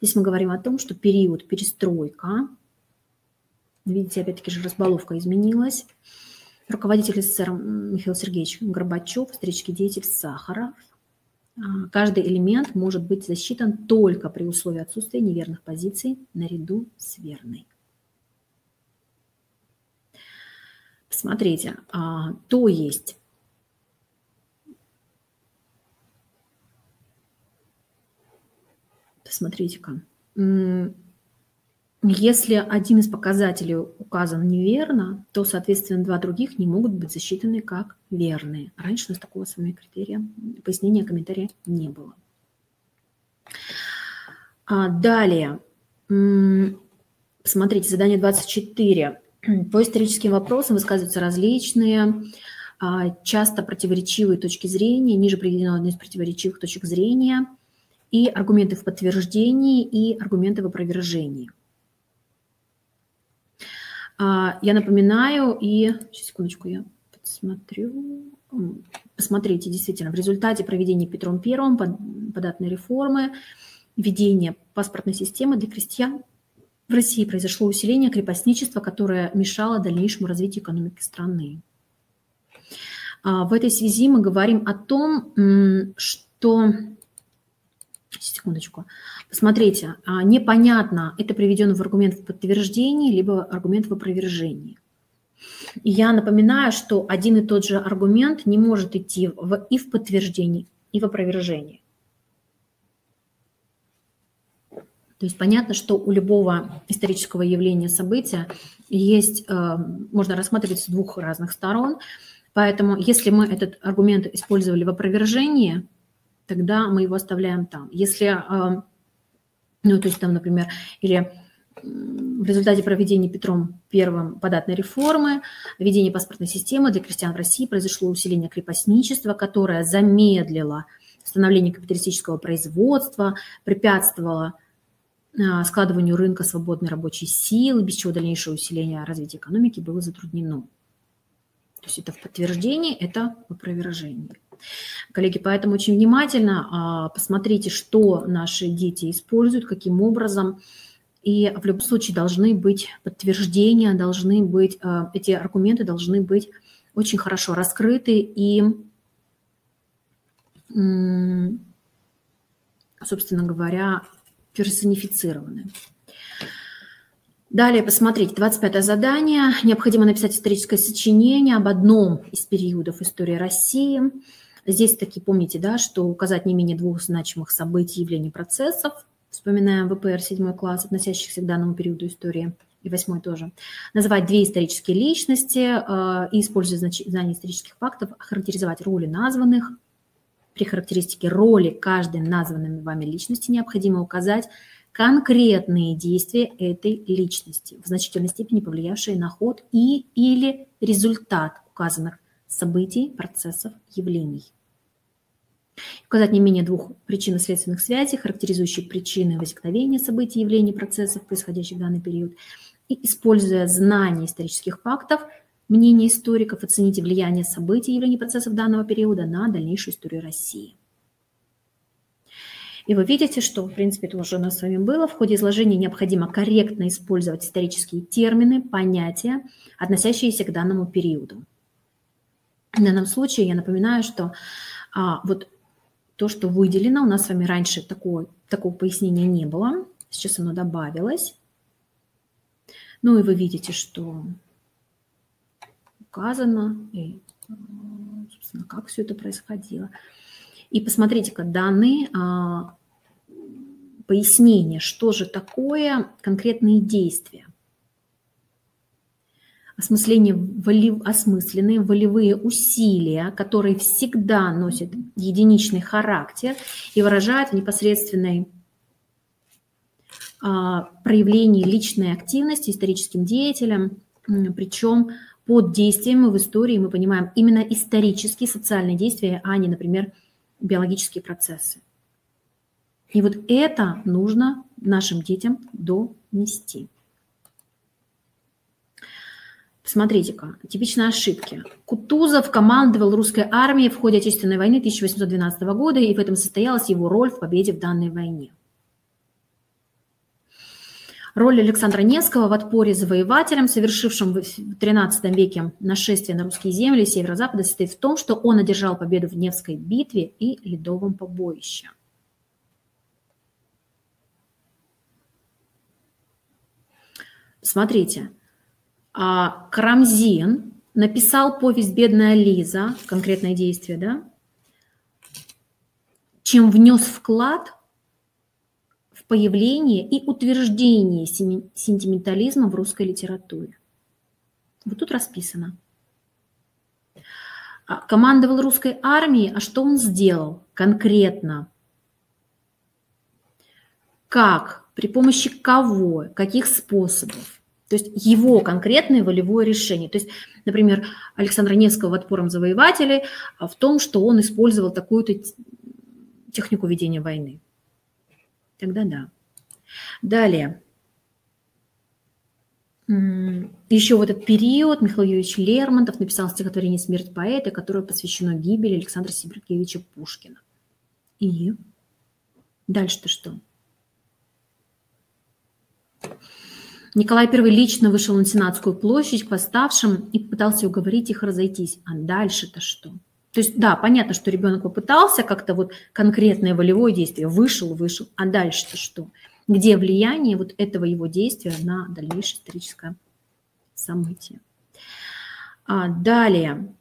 Здесь мы говорим о том, что период перестройка, видите, опять-таки же разбаловка изменилась, руководитель СССР Михаил Сергеевич Горбачев, исторический деятель Сахаров. Каждый элемент может быть засчитан только при условии отсутствия неверных позиций наряду с верной. Посмотрите, то есть посмотрите-ка, если один из показателей указан неверно, то, соответственно, 2 других не могут быть засчитаны как верные. Раньше у нас такого с вами критерия, пояснения, комментария не было. Далее, посмотрите, задание 24. По историческим вопросам высказываются различные, часто противоречивые точки зрения. Ниже приведено одно из противоречивых точек зрения. И аргументы в подтверждении, и аргументы в опровержении. Я напоминаю, и сейчас, секундочку, я посмотрю. Посмотрите, действительно, в результате проведения Петром I податной реформы, введения паспортной системы для крестьян в России произошло усиление крепостничества, которое мешало дальнейшему развитию экономики страны. В этой связи мы говорим о том, что... Секундочку. Посмотрите, непонятно, это приведено в аргумент в подтверждении, либо аргумент в опровержении. И я напоминаю, что один и тот же аргумент не может идти и в подтверждении, и в опровержении. То есть понятно, что у любого исторического явления, события есть, можно рассматривать с 2 разных сторон. Поэтому если мы этот аргумент использовали в опровержении, тогда мы его оставляем там. Если, ну, то есть там, например, или в результате проведения Петром I податной реформы, введения паспортной системы для крестьян в России произошло усиление крепостничества, которое замедлило становление капиталистического производства, препятствовало складыванию рынка свободной рабочей силы, без чего дальнейшее усиление развития экономики было затруднено. То есть это в подтверждении, это в опровержении. Коллеги, поэтому очень внимательно посмотрите, что наши дети используют, каким образом. И в любом случае должны быть подтверждения, должны быть, эти аргументы должны быть очень хорошо раскрыты и, собственно говоря, персонифицированы. Далее, посмотрите, 25-е задание. Необходимо написать историческое сочинение об одном из периодов истории России. Здесь таки помните, да, что указать не менее 2 значимых событий, явлений, процессов. Вспоминаем ВПР 7 класс, относящихся к данному периоду истории, и 8 тоже. Называть 2 исторические личности и, используя знание исторических фактов, охарактеризовать роли названных. При характеристике роли каждой названной вами личности необходимо указать конкретные действия этой личности, в значительной степени повлиявшие на ход или результат указанных событий, процессов, явлений. Указать не менее 2 причинно-следственных связей, характеризующих причины возникновения событий, явлений, процессов, происходящих в данный период. И, используя знание исторических фактов, мнение историков, оцените влияние событий, явлений, процессов данного периода на дальнейшую историю России. И вы видите, что, в принципе, это уже у нас с вами было. В ходе изложения необходимо корректно использовать исторические термины, понятия, относящиеся к данному периоду. В данном случае я напоминаю, что вот то, что выделено. У нас с вами раньше такого пояснения не было. Сейчас оно добавилось. Ну и вы видите, что указано, и, собственно, как все это происходило. И посмотрите-ка данные, пояснение, что же такое конкретные действия. Осмысленные волевые усилия, которые всегда носят единичный характер и выражают в непосредственной проявлении личной активности историческим деятелям, причем под действием в истории мы понимаем именно исторические социальные действия, а не, например, биологические процессы. И вот это нужно нашим детям донести. Смотрите-ка, типичные ошибки. Кутузов командовал русской армией в ходе Отечественной войны 1812 года, и в этом состоялась его роль в победе в данной войне. Роль Александра Невского в отпоре завоевателям, совершившим в XIII веке нашествие на русские земли северо-запада, состоит в том, что он одержал победу в Невской битве и Ледовом побоище. Смотрите, Карамзин написал повесть «Бедная Лиза», конкретное действие, да, чем внес вклад в появление и утверждение сентиментализма в русской литературе. Вот тут расписано. Командовал русской армией, а что он сделал конкретно? Как? При помощи кого? Каких способов? То есть его конкретное волевое решение. То есть, например, Александра Невского в «Отпором завоевателей» в том, что он использовал такую-то технику ведения войны. Тогда да. Далее. Еще в этот период Михаил Юрьевич Лермонтов написал стихотворение «Смерть поэта», которое посвящено гибели Александра Сергеевича Пушкина. И дальше-то что? Николай I лично вышел на Сенатскую площадь к восставшим и пытался уговорить их разойтись. А дальше-то что? То есть, да, понятно, что ребенок попытался как-то вот конкретное волевое действие, вышел, а дальше-то что? Где влияние вот этого его действия на дальнейшее историческое событие? Далее,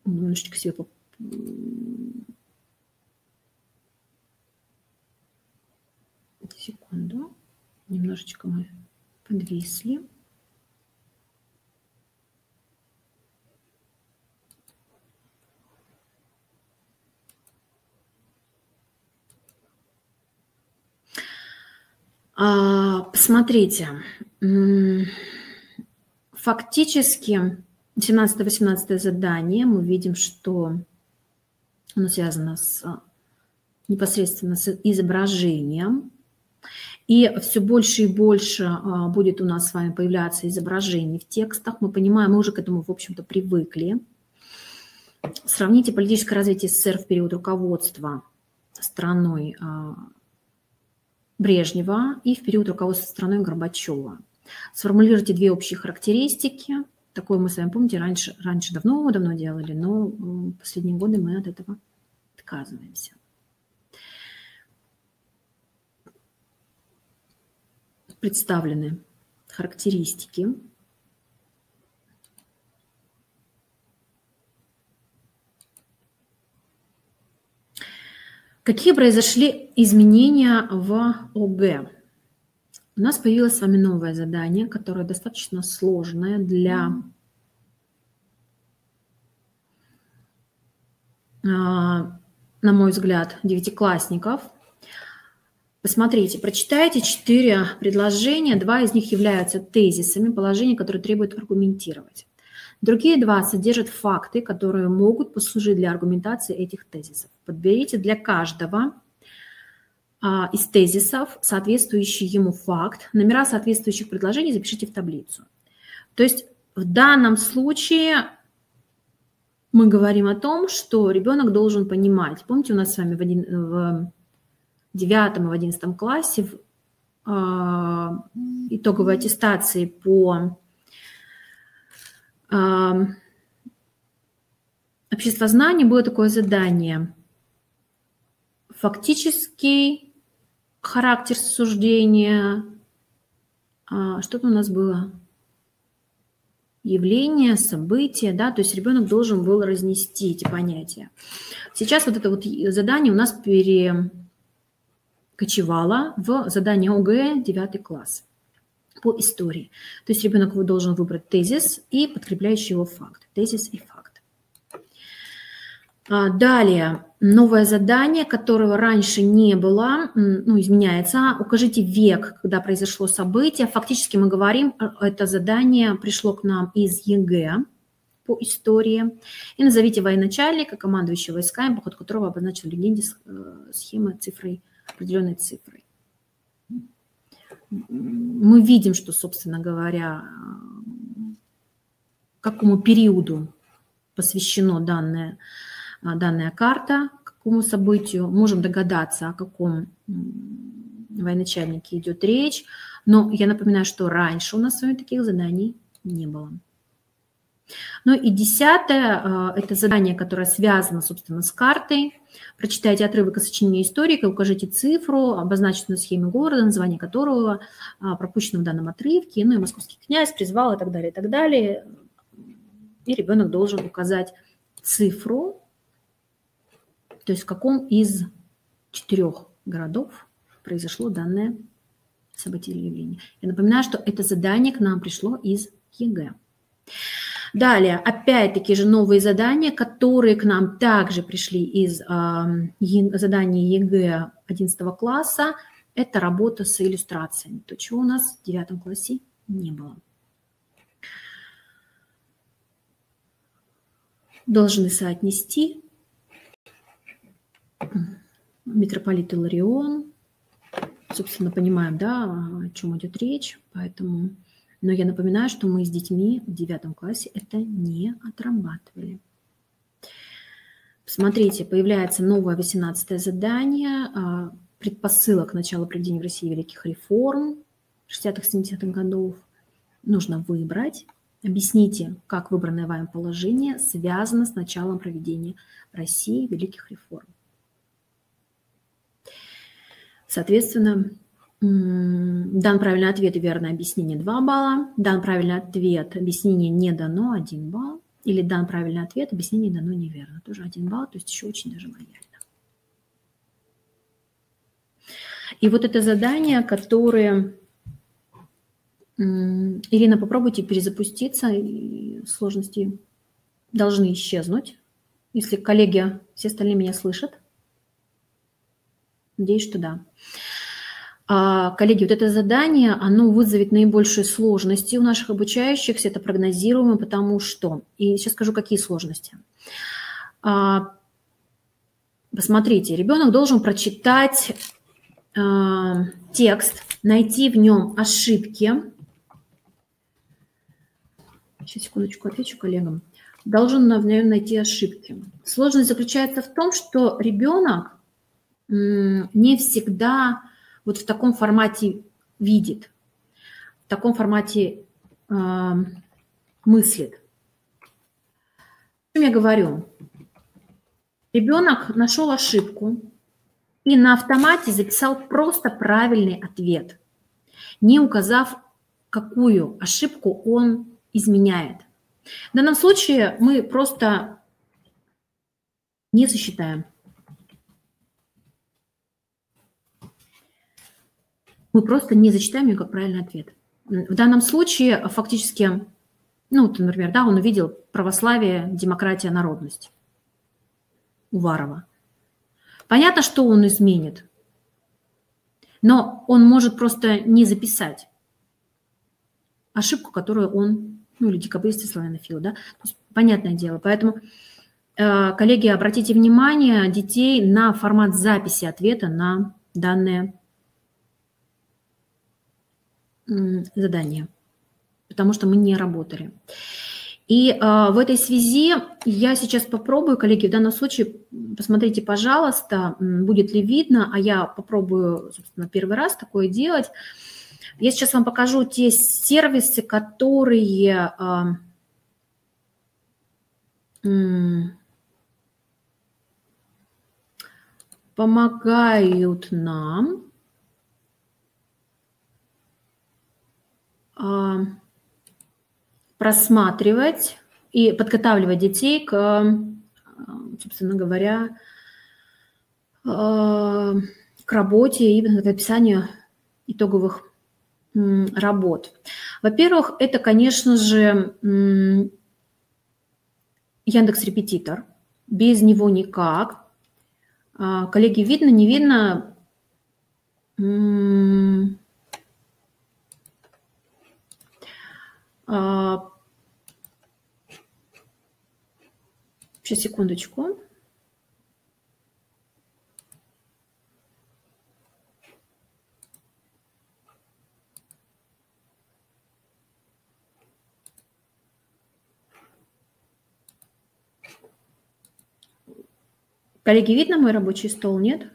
немножечко себе секунду, немножечко мы подвисли. Посмотрите, фактически 17-18 задание мы видим, что оно связано непосредственно с изображением. И все больше и больше будет у нас с вами появляться изображений в текстах. Мы понимаем, мы уже к этому, в общем-то, привыкли. Сравните политическое развитие СССР в период руководства страной Брежнева и в период руководства страной Горбачева. Сформулируйте две общие характеристики. Такое мы с вами, помните, раньше давно делали, но в последние годы мы от этого отказываемся. Представлены характеристики. Какие произошли изменения в ОГЭ? У нас появилось с вами новое задание, которое достаточно сложное для на мой взгляд, девятиклассников. Посмотрите, прочитайте 4 предложения, 2 из них являются тезисами, положения, которые требуют аргументировать. Другие 2 содержат факты, которые могут послужить для аргументации этих тезисов. Подберите для каждого из тезисов соответствующий ему факт, номера соответствующих предложений запишите в таблицу. То есть в данном случае мы говорим о том, что ребенок должен понимать. Помните, у нас с вами в 9 и в 11 классе в итоговой аттестации по обществознанию было такое задание. фактический характер суждения. Что-то у нас было. Явление, событие, да, то есть ребенок должен был разнести эти понятия. Сейчас вот это вот задание у нас перекочевало в задание ОГЭ 9 класс по истории. То есть ребенок должен выбрать тезис и подкрепляющий его факт. Тезис и факт. Далее, новое задание, которого раньше не было, изменяется. Укажите век, когда произошло событие. Фактически мы говорим, это задание пришло к нам из ЕГЭ по истории. И назовите военачальника, командующего войсками, по ходу которого обозначил в легенде схемы цифрой, определенной цифрой. Мы видим, что, собственно говоря, какому периоду посвящена данная карта, какому событию. Можем догадаться, о каком военачальнике идет речь. Но я напоминаю, что раньше у нас с вами таких заданий не было. Ну и 10-е – это задание, которое связано, собственно, с картой. Прочитайте отрывок из сочинения историка, укажите цифру, обозначенную на схеме города, название которого пропущено в данном отрывке, ну и московский князь призвал и так далее, и так далее. И ребенок должен указать цифру, то есть в каком из 4 городов произошло данное событие или явление. Я напоминаю, что это задание к нам пришло из ЕГЭ. Далее, опять-таки же новые задания, которые к нам также пришли из заданий ЕГЭ 11 класса. Это работа с иллюстрациями. То, чего у нас в 9 классе не было. Должны соотнести митрополит Иларион. Собственно, понимаем, да, о чем идет речь. Поэтому... Но я напоминаю, что мы с детьми в 9 классе это не отрабатывали. Смотрите, появляется новое 18-е задание. Предпосылок к началу проведения в России великих реформ 60-70-х годов. Нужно выбрать. Объясните, как выбранное вами положение связано с началом проведения в России великих реформ. Соответственно, дан правильный ответ и верное объяснение 2 балла, дан правильный ответ, объяснение не дано 1 балл, или дан правильный ответ, объяснение дано неверно, тоже 1 балл, то есть еще очень даже лояльно. И вот это задание, которое... Ирина, попробуйте перезапуститься, и сложности должны исчезнуть, если коллеги, все остальные меня слышат. Надеюсь, что да. Коллеги, вот это задание, оно вызовет наибольшие сложности у наших обучающихся, это прогнозируемо, потому что... И сейчас скажу, какие сложности. Посмотрите, ребенок должен прочитать текст, найти в нем ошибки. Сейчас, секундочку, отвечу коллегам. Должен, наверное, найти ошибки. Сложность заключается в том, что ребенок не всегда вот в таком формате видит, в таком формате мыслит. О чем я говорю? Ребенок нашел ошибку и на автомате записал просто правильный ответ, не указав, какую ошибку он изменяет. В данном случае мы просто не засчитаем. Мы просто не зачитаем ее как правильный ответ. В данном случае фактически, например, да, он увидел православие, демократия, народность. Уварова. Понятно, что он изменит, но он может просто не записать ошибку, которую он, или декабристы, славянофилы, да, то есть, понятное дело. Поэтому, коллеги, обратите внимание детей на формат записи ответа на данное задание, потому что мы не работали. И в этой связи я сейчас попробую, коллеги, в данном случае, посмотрите, пожалуйста, будет ли видно, а я попробую, собственно, первый раз такое делать. Я сейчас вам покажу те сервисы, которые помогают нам просматривать и подготавливать детей к, собственно говоря, к работе и к описанию итоговых работ. Во-первых, это, конечно же, Яндекс.Репетитор. Без него никак. Коллеги, видно, не видно? Сейчас, секундочку. Коллеги, видно мой рабочий стол, нет?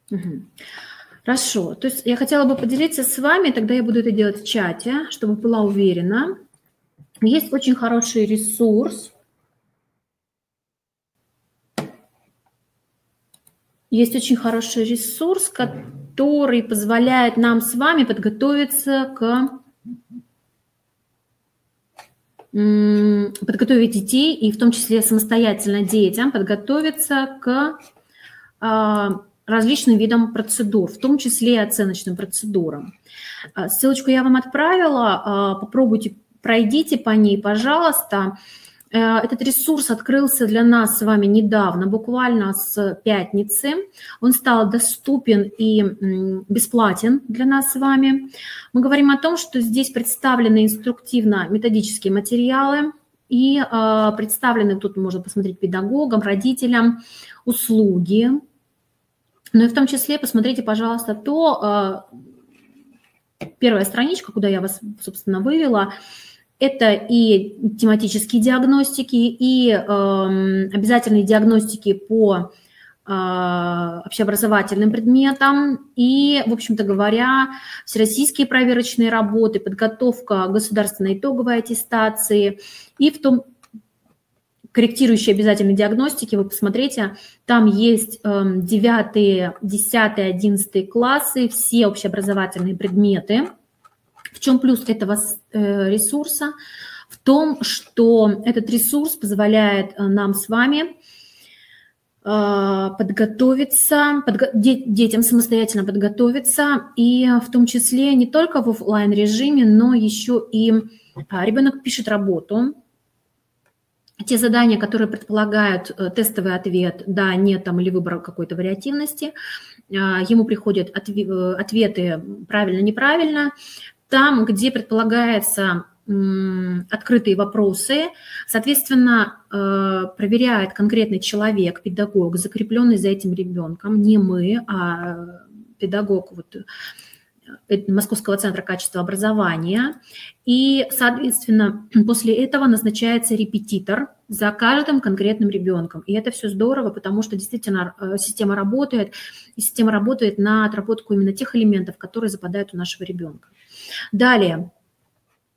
Угу. Хорошо. То есть я хотела бы поделиться с вами, тогда я буду это делать в чате, чтобы была уверена. Есть очень хороший ресурс. Есть очень хороший ресурс, который позволяет нам с вами подготовиться подготовить детей, и в том числе самостоятельно детям, подготовиться к различным видам процедур, в том числе и оценочным процедурам. Ссылочку я вам отправила, попробуйте, пройдите по ней, пожалуйста. Этот ресурс открылся для нас с вами недавно, буквально с пятницы. Он стал доступен и бесплатен для нас с вами. Мы говорим о том, что здесь представлены инструктивно-методические материалы и представлены, тут можно посмотреть, педагогам, родителям, услуги. Ну и в том числе посмотрите, пожалуйста, первая страничка, куда я вас, собственно, вывела. Это и тематические диагностики, и обязательные диагностики по общеобразовательным предметам, и, в общем-то говоря, всероссийские проверочные работы, подготовка государственной итоговой аттестации, и в том корректирующие обязательные диагностики, вы посмотрите, там есть 9, 10, 11 классы, все общеобразовательные предметы. В чем плюс этого ресурса? В том, что этот ресурс позволяет нам с вами подготовиться, детям самостоятельно подготовиться, и в том числе не только в офлайн режиме, но еще и ребенок пишет работу. Те задания, которые предполагают тестовый ответ, да, нет там или выбор какой-то вариативности, ему приходят ответы правильно-неправильно. Там, где предполагается открытые вопросы, соответственно, проверяет конкретный человек, педагог, закрепленный за этим ребенком, не мы, а педагог Московского центра качества образования. И, соответственно, после этого назначается репетитор за каждым конкретным ребенком. И это все здорово, потому что действительно система работает, и система работает на отработку именно тех элементов, которые западают у нашего ребенка. Далее.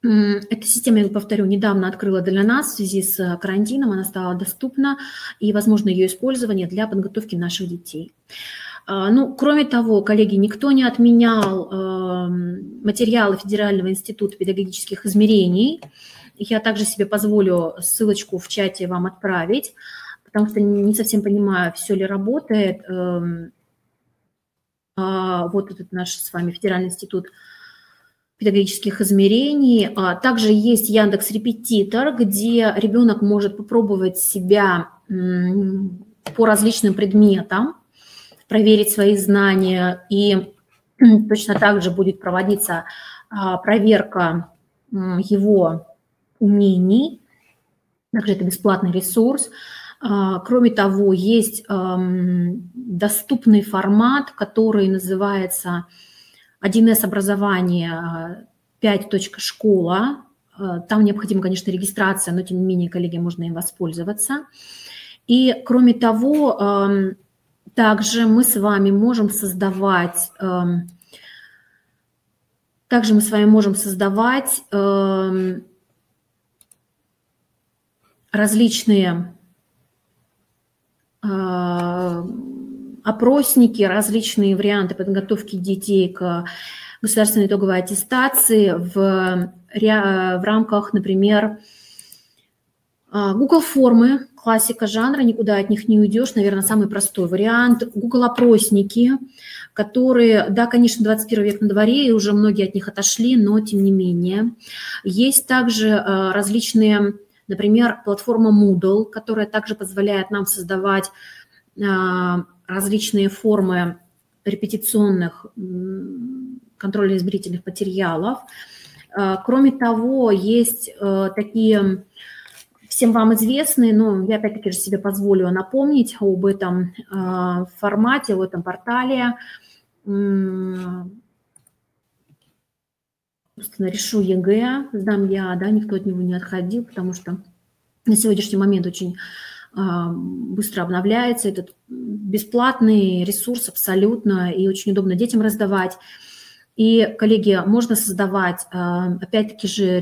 Эта система, я повторю, недавно открыла для нас в связи с карантином, она стала доступна, и возможно ее использование для подготовки наших детей. Ну, кроме того, коллеги, никто не отменял материалы Федерального института педагогических измерений. Я также себе позволю ссылочку в чате вам отправить, потому что не совсем понимаю, все ли работает. Вот этот наш с вами Федеральный институт педагогических измерений. Также есть Яндекс.Репетитор, где ребенок может попробовать себя по различным предметам, проверить свои знания, и точно так же будет проводиться проверка его умений. Также это бесплатный ресурс. Кроме того, есть доступный формат, который называется 1С образование 5.школа. Там необходима, конечно, регистрация, но тем не менее, коллеги, можно им воспользоваться. И кроме того, также мы с вами можем создавать, различные опросники, различные варианты подготовки детей к государственной итоговой аттестации в рамках, например, Google формы, классика жанра, никуда от них не уйдешь, наверное, самый простой вариант. Google опросники, которые, да, конечно, 21 век на дворе, и уже многие от них отошли, но тем не менее. Есть также различные, например, платформа Moodle, которая также позволяет нам создавать различные формы репетиционных контрольно-измерительных материалов. Кроме того, есть такие всем вам известные, но я опять-таки же себе позволю напомнить об этом формате, в этом портале. Собственно, решу ЕГЭ, сдам я, да, никто от него не отходил, потому что на сегодняшний момент очень быстро обновляется этот бесплатный ресурс абсолютно, и очень удобно детям раздавать. И, коллеги, можно создавать, опять-таки же,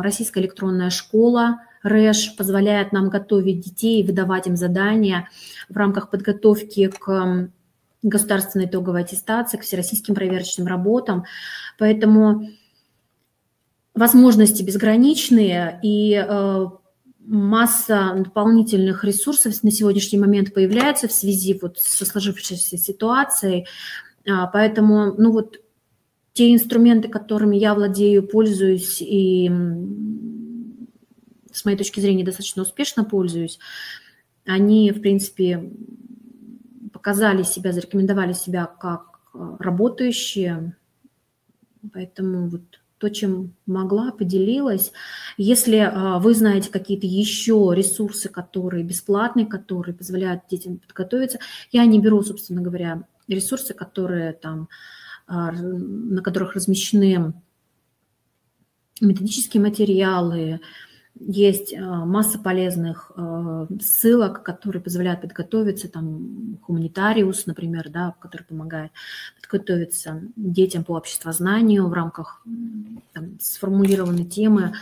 российская электронная школа, РЭШ, позволяет нам готовить детей и выдавать им задания в рамках подготовки к государственной итоговой аттестации, к всероссийским проверочным работам. Поэтому возможности безграничные, и масса дополнительных ресурсов на сегодняшний момент появляется в связи вот со сложившейся ситуацией. Поэтому, ну вот, те инструменты, которыми я владею, пользуюсь и, с моей точки зрения, достаточно успешно пользуюсь, они, в принципе, показали себя, зарекомендовали себя как работающие. Поэтому вот то, чем могла, поделилась. Если вы знаете какие-то еще ресурсы, которые бесплатные, которые позволяют детям подготовиться, я не беру, собственно говоря, ресурсы, которые там, на которых размещены методические материалы. Есть масса полезных ссылок, которые позволяют подготовиться, там Humanitarus, например, да, который помогает подготовиться детям по обществознанию в рамках там сформулированной темы,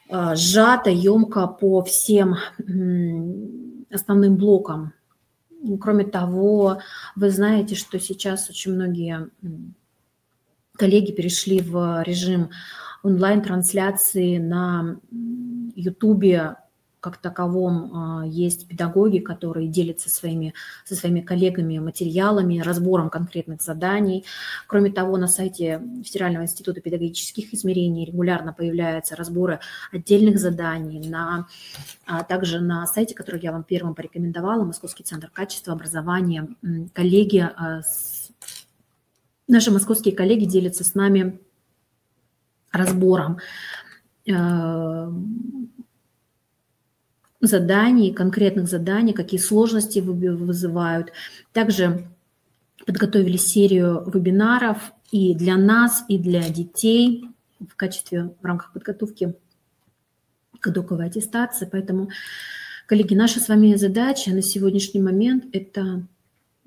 сжато, емко по всем основным блокам. Кроме того, вы знаете, что сейчас очень многие коллеги перешли в режим онлайн-трансляции на Ютубе как таковом. Есть педагоги, которые делятся со своими коллегами материалами, разбором конкретных заданий. Кроме того, на сайте Федерального института педагогических измерений регулярно появляются разборы отдельных заданий. Также на сайте, который я вам первым порекомендовала, Московский центр качества образования, наши московские коллеги делятся с нами разбором заданий, конкретных заданий, какие сложности вызывают. Также подготовили серию вебинаров и для нас, и для детей в рамках подготовки к итоговой аттестации. Поэтому, коллеги, наша с вами задача на сегодняшний момент – это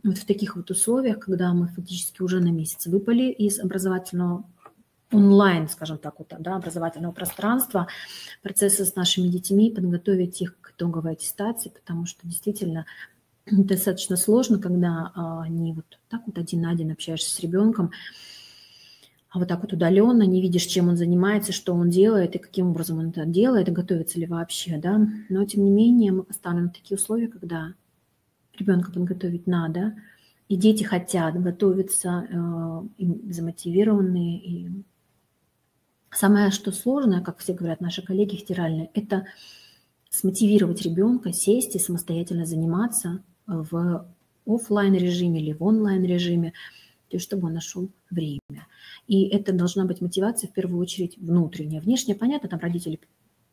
вот в таких вот условиях, когда мы фактически уже на месяц выпали из образовательного онлайн, скажем так, вот, да, образовательного пространства, процессы с нашими детьми, подготовить их к итоговой аттестации, потому что действительно достаточно сложно, когда не вот так вот один на один общаешься с ребенком, а вот так вот удаленно, не видишь, чем он занимается, что он делает и каким образом он это делает, и готовится ли вообще, да. Но, тем не менее, мы поставим такие условия, когда ребенка подготовить надо, и дети хотят готовиться, и замотивированные. И самое, что сложное, как все говорят наши коллеги федеральные, это смотивировать ребенка, сесть и самостоятельно заниматься в офлайн-режиме или в онлайн-режиме, чтобы он нашел время. И это должна быть мотивация в первую очередь внутренняя. Внешняя, понятно, там родители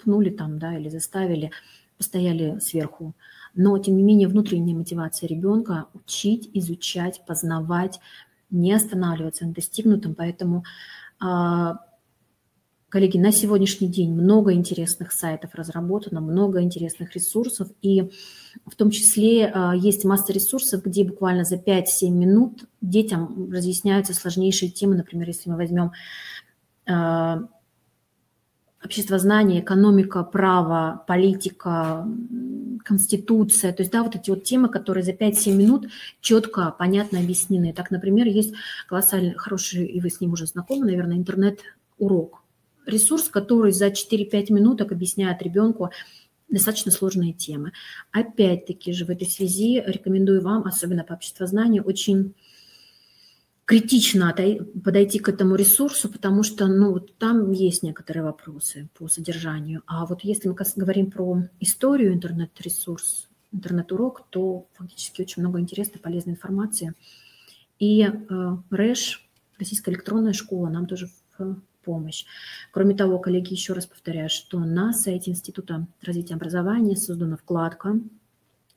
пнули там, да, или заставили, постояли сверху. Но, тем не менее, внутренняя мотивация ребенка – учить, изучать, познавать, не останавливаться на достигнутом. Поэтому, коллеги, на сегодняшний день много интересных сайтов разработано, много интересных ресурсов. И в том числе есть масса ресурсов, где буквально за 5-7 минут детям разъясняются сложнейшие темы. Например, если мы возьмем обществознание, экономика, право, политика, Конституция, то есть, да, вот эти вот темы, которые за 5-7 минут четко, понятно объяснены. Так, например, есть колоссально хороший, и вы с ним уже знакомы, наверное, интернет-урок. Ресурс, который за 4-5 минуток объясняет ребенку достаточно сложные темы. Опять-таки же в этой связи рекомендую вам, особенно по обществознанию, очень критично подойти к этому ресурсу, потому что вот там есть некоторые вопросы по содержанию. А вот если мы говорим про историю, интернет-ресурс, интернет-урок, то фактически очень много интересной, полезной информации. И РЭШ, Российская электронная школа, нам тоже в помощь. Кроме того, коллеги, еще раз повторяю, что на сайте Института развития образования создана вкладка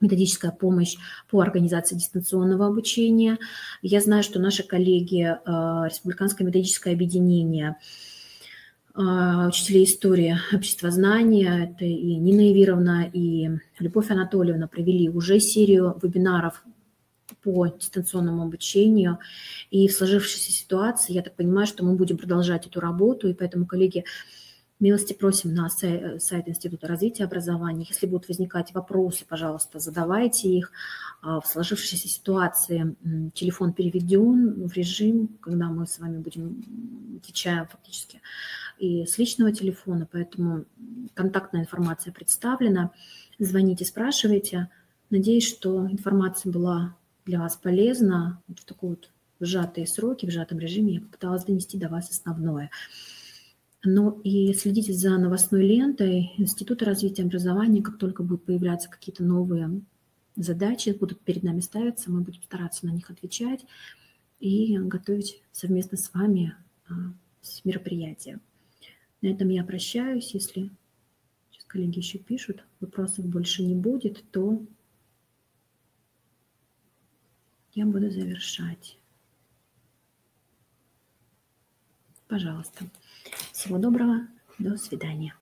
«Методическая помощь по организации дистанционного обучения». Я знаю, что наши коллеги Республиканское методическое объединение учителей истории обществознания, это и Нина Евировна, и Любовь Анатольевна, провели уже серию вебинаров по дистанционному обучению. И в сложившейся ситуации, я так понимаю, что мы будем продолжать эту работу, и поэтому, коллеги, милости просим на сайт Института развития образования. Если будут возникать вопросы, пожалуйста, задавайте их. В сложившейся ситуации телефон переведен в режим, когда мы с вами отвечаем фактически и с личного телефона, поэтому контактная информация представлена. Звоните, спрашивайте. Надеюсь, что информация была для вас полезна. В такой вот сжатые сроки, в сжатом режиме я попыталась донести до вас основное. Ну и следите за новостной лентой Института развития образования. Как только будут появляться какие-то новые задачи, будут перед нами ставиться, мы будем стараться на них отвечать и готовить совместно с вами мероприятия. На этом я прощаюсь. Если сейчас коллеги еще пишут, вопросов больше не будет, то я буду завершать. Пожалуйста. Всего доброго. До свидания.